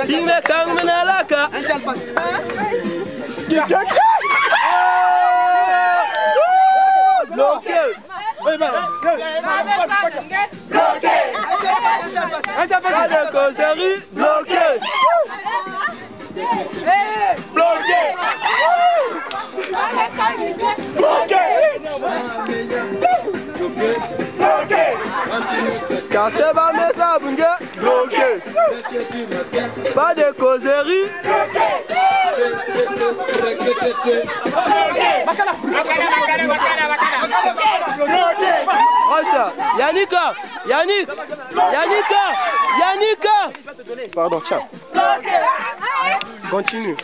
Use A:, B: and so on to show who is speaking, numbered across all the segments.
A: Tinggal kang menalaka. Bloqué. Pas de causerie, bloqué. Bloqué. Bloqué. Quartier Bamesa Bunge, bloqué. Pas de causerie. Rocha, Yannicka. Pardon, tiens. Continue.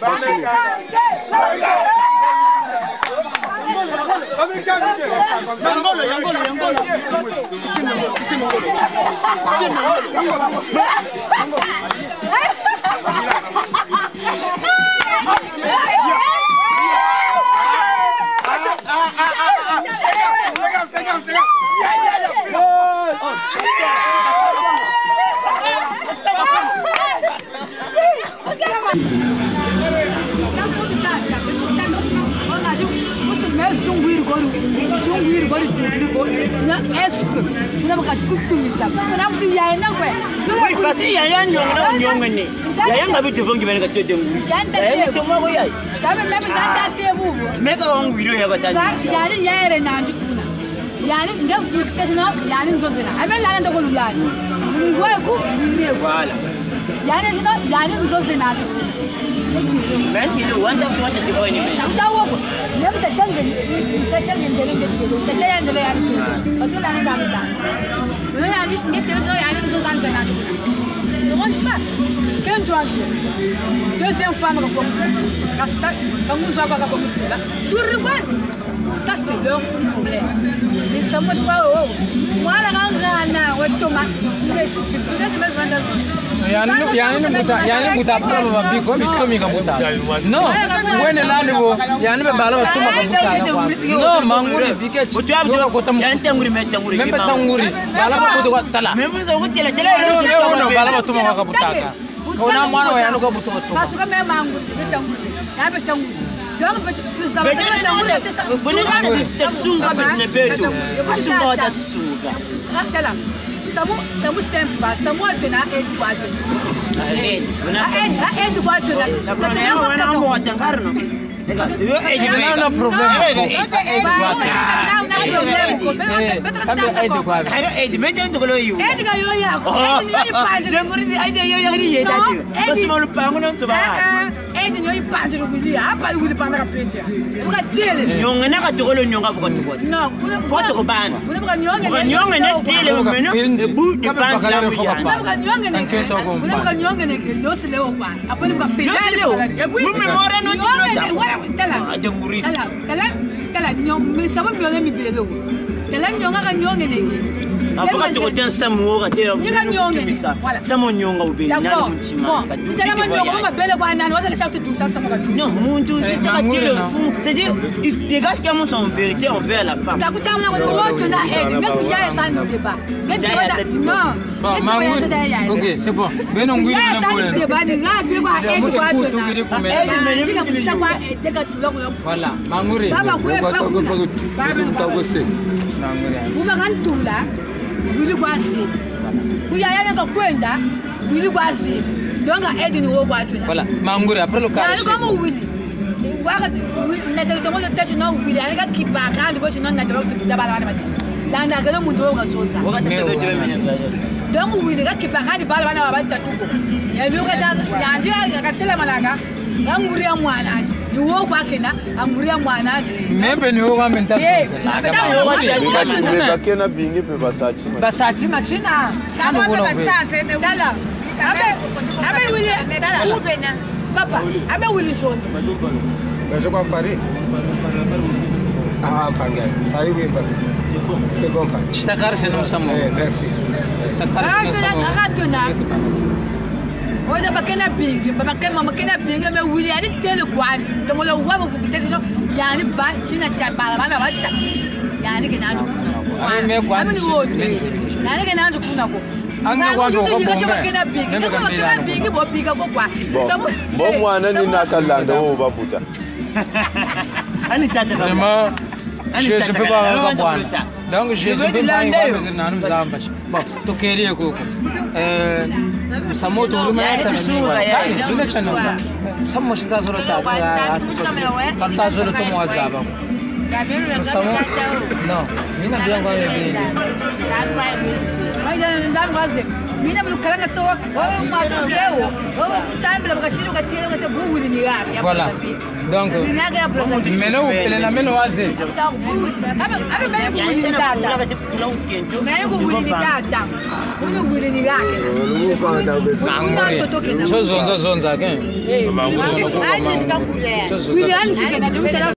A: Deuxième femme ça c'est leur problème. Et ça moi je vois moi la grana ou Thomas
B: yani buta problème bi ko mi to mi ka buta no wene la lewo yani be bala to ma ka buta no manguri bi ke ci ko tam yani tanguri membe tanguri bala ma ko tala membe so ko tele no bala ma to ma ka buta ko na mwana wa yani ko buta to
A: basuka me manguri be tanguri ya be tanguri donc tu ça va tala Samu sempa, Samu bena Eduardo. Eduardo.
B: No problem.
A: Kala nyong mi sabu mi ole mi bilelo. Kala nyong ka nyong ngene.
C: Afuka tukoten samu ka te. Samu nyonga ube na mutima.
A: Sitala nyonga ma bele kwa nani wasa kesha tu sa samu ka.
C: Non, muntu sitaka tele fou. C'est-à-dire il dégage clairement son vérité envers la femme.
A: Takuta mna ko woto na aide, ngam ya sa débat. Non.
B: OK, c'est bon. Beno ngui na
A: problème. Débat ni nga bi kwa aide kwa
B: voilà, manguri.
A: Baba ko Uma kantula wili kwasi. Kuyayana ka kwenda wili kwasi. Donga aide ni wo kwatu.
B: Voilà, manguri après le cas.
A: Ani kama wili. Waka na tele tomo tete no wili ani ka kibaka ndiko sino na tele to dabala bana. Danda kala muntu wo kasota. Donc wili ka kibaka ndi bala bana babata tuko. Ya biyo ka yanje ka tele malaka. Nguri ya mwana ati. Ni wo kwa kena nguri ya mwana ati.
B: Membe ni wo kwa mentation.
D: Bakena bingi pe basachi.
B: Basachi machina.
A: Kama basape me dala. Abe wili dala. Ubena. Papa, abe wili sonzo.
E: Je crois Paris. Ah, Panga. Ça y est, c'est bon.
B: Chitakar se non samo.
E: Merci.
B: Chitakar se non samo.
A: Oja bakena bingi, bakena bingi me wili ani tele kwani. Tomo lo wabo kubitete so yani ba china cha bala bala bata. Yani kinaju.
B: Je ne peux pas donc je ne peux pas bon, tu queria coco. Samoto rumeta na zile chana. Samo shitazo rota. Tatazo rota mwazaba. Samo. No, mina biango hivi.
A: Mas não fazer. Mina no cara só, oh, mas o teu. Oh, tá me bagashiro ka tira você burro de mirar.
B: Voilà. Donc, meno pelena meno waze.
A: Abe meio com ele data. Meio com ele data. Uno gwili yake.
B: Chozo zonza ke.
A: Gwili anchi kana